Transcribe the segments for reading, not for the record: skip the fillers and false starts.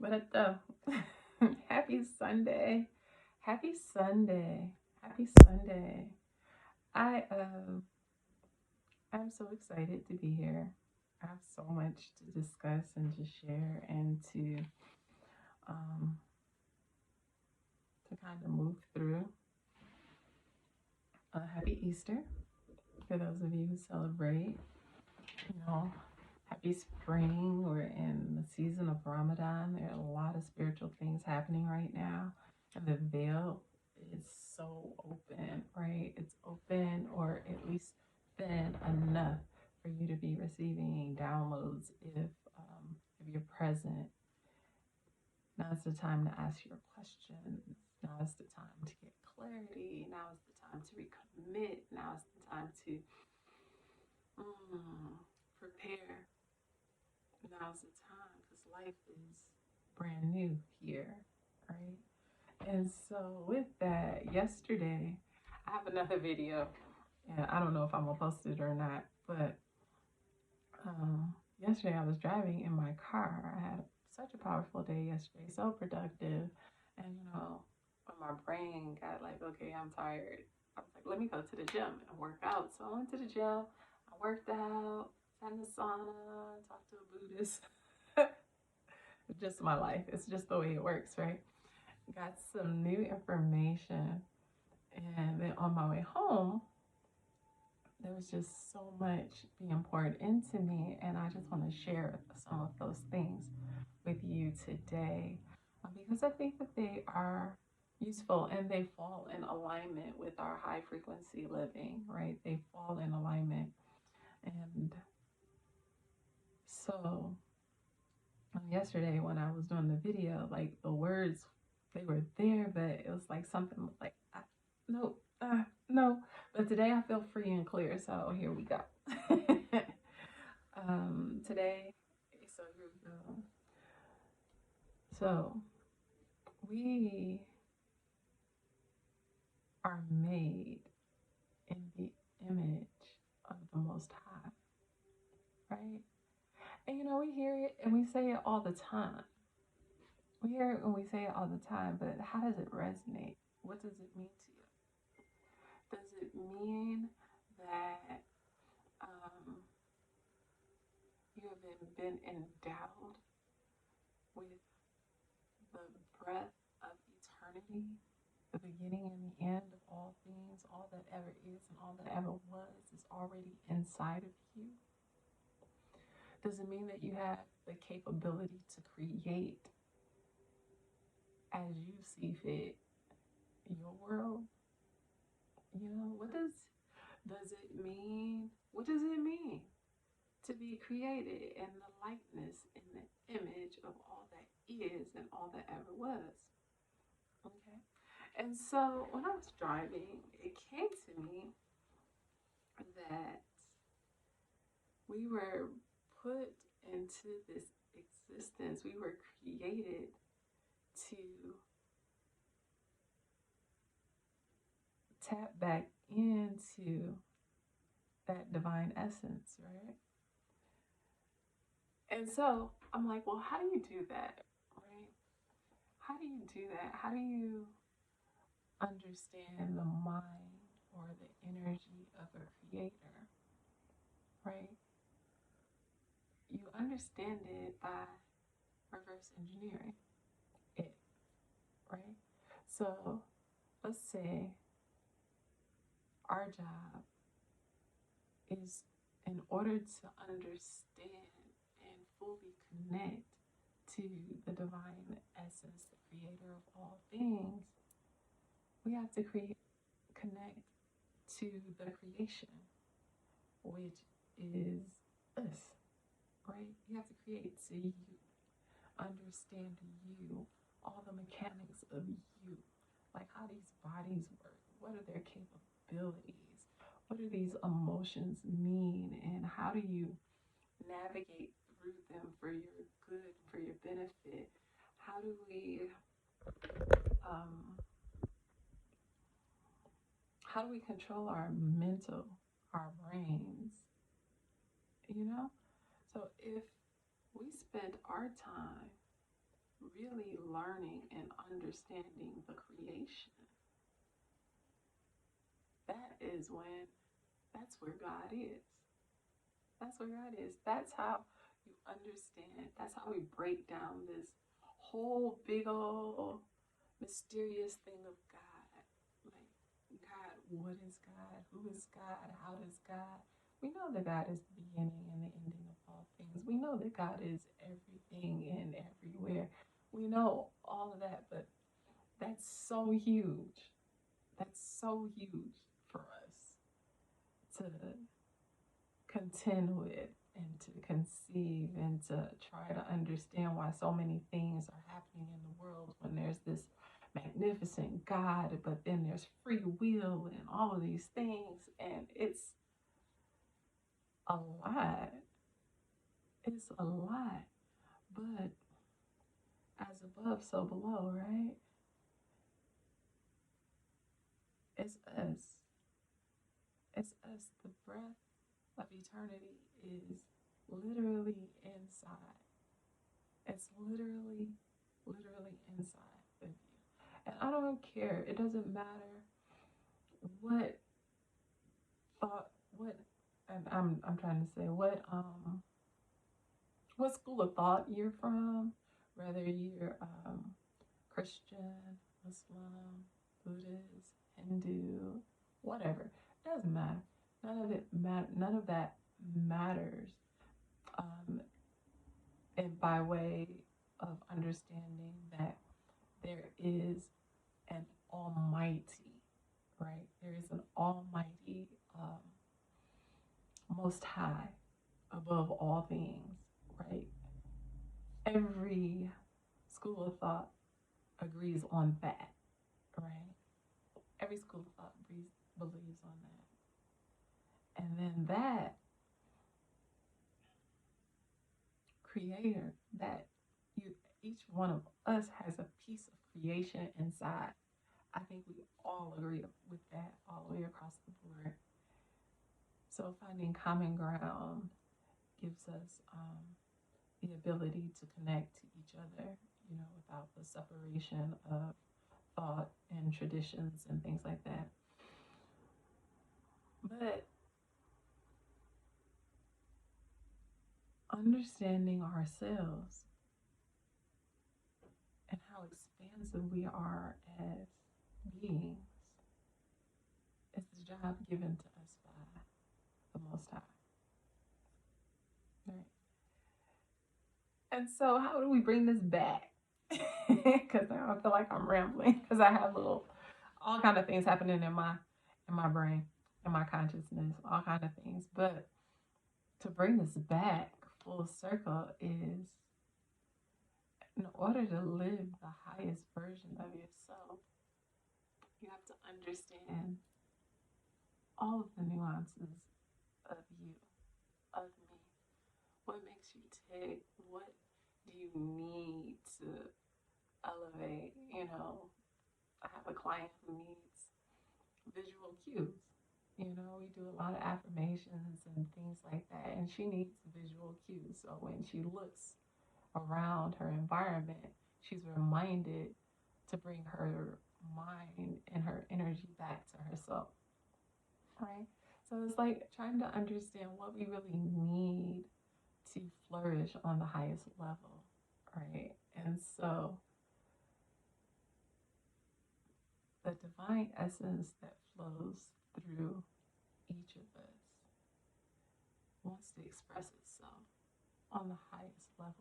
But happy Sunday. Happy Sunday. Happy Sunday. I I'm so excited to be here. I have so much to discuss and to share and um to kind of move through. Happy Easter for those of you who celebrate. You know, happy spring. We're in the season of Ramadan. There are a lot of spiritual things happening right now, and the veil is so open, right? It's open, or at least thin enough for you to be receiving downloads if you're present. Now's the time to ask your questions. Now is the time to get clarity. Now is the time to recommit. Now is the time to prepare. Now's the time because life is brand new here, right? And so, with that, yesterday, I have another video, and I don't know if I'm gonna post it or not, but yesterday I was driving in my car. I had such a powerful day yesterday, so productive, and when my brain got like, okay, I'm tired, I was like, let me go to the gym and work out. So I went to the gym, I worked out, sat in the sauna, talked to a Buddhist. Just my life. It's just the way it works, right? Got some new information. And then on my way home, there was just so much being poured into me. And I just want to share some of those things with you today because I think that they are useful and they fall in alignment with our high frequency living, right? They fall in alignment. And so yesterday when I was doing the video, like the words, they were there, but it was like something like, no, no. But today I feel free and clear, so here we go. Today, so here we go. So we are made in the image of the Most High, right? And we hear it and we say it all the time. We hear it and we say it all the time, but how does it resonate? What does it mean to you? Does it mean that you have been endowed with the breath of eternity, the beginning and the end of all things, all that ever is and all that ever was is already inside of you? Does it mean that you have the capability to create as you see fit your world? What does it mean? What does it mean to be created in the likeness, in the image of all that is and all that ever was? Okay. And so when I was driving, it came to me that we were put into this existence. We were created to tap back into that divine essence, right? And so I'm like, well, how do you do that, right? How do you do that? How do you understand the mind or the energy of a creator, right? You understand it by reverse engineering it, right? So let's say our job is, in order to understand and fully connect to the divine essence, the creator of all things, we have to connect to the creation, which is us, right? You have to create so you understand you, all the mechanics of you, like how these bodies work, what are their capabilities, what do these emotions mean, and how do you navigate through them for your good, for your benefit? How do um, we control our mental, our brains? You know, so if we spend our time really learning and understanding the creation, that is when, that's where God is. That's where God is. That's how you understand. That's how we break down this whole big old mysterious thing of God. Like, God, what is God? Who is God? How does God? We know that God is the beginning and the ending of all things. We know that God is everything and everywhere. We know all of that, but that's so huge. That's so huge for us to contend with and to conceive and to try to understand why so many things are happening in the world when there's this magnificent God, but then there's free will and all of these things. And it's a lot. It's a lot. But as above, so below, right? It's us. It's us. The breath of eternity is literally inside. It's literally inside of you. And I don't care. It doesn't matter what thought, what, and I'm trying to say what school of thought you're from, whether you're Christian, Muslim, Buddhist, Hindu, whatever. It doesn't matter. None of that matters. And by way of understanding that there is an almighty, right? There is an almighty, most high, above all things, right? Every school of thought agrees on that, right? Every school of thought believes on that. And then that creator, that you, each one of us has a piece of creation inside. I think we all agree with that all the way across the board. So finding common ground gives us the ability to connect to each other, without the separation of thought and traditions and things like that. But understanding ourselves and how expansive we are as beings is the job given to us by the Most High. Right. And so, how do we bring this back? Because now I feel like I'm rambling because I have all kind of things happening in my brain, in my consciousness, all kind of things. But to bring this back full circle is, in order to live the highest version of yourself, you have to understand all of the nuances of you, of me. What makes you tick? What do you need to elevate? I have a client who needs visual cues. We do a lot of affirmations and things like that, and she needs visual cues. So when she looks around her environment, she's reminded to bring her mind and her energy back to herself, right? So it's like trying to understand what we really need to flourish on the highest level, right? And so the divine essence that flows through each of us wants to express itself on the highest levels,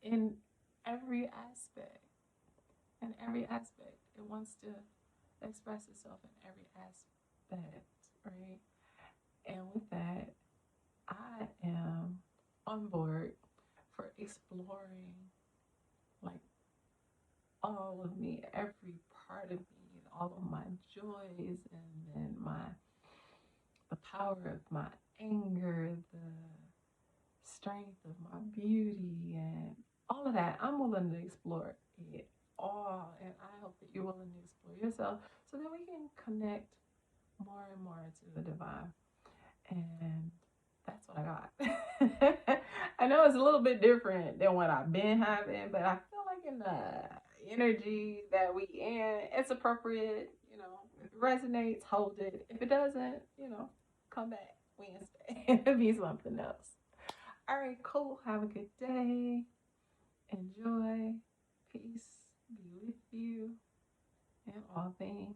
in every aspect. In every aspect, it wants to express itself in every aspect, right? And with that, I am on board for exploring, like, all of me, every part of me, all of my joys, and then the power of my anger, the strength of my beauty, and all of that. I'm willing to explore it all, and I hope that you're willing to explore yourself so that we can connect more and more to the divine. And that's what I got. I know it's a little bit different than what I've been having, but I feel like in the energy that we in, it's appropriate. You know, if it resonates, hold it. If it doesn't, you know, come back Wednesday. It'll be something else. All right, cool. Have a good day. Enjoy. Peace be with you and all things.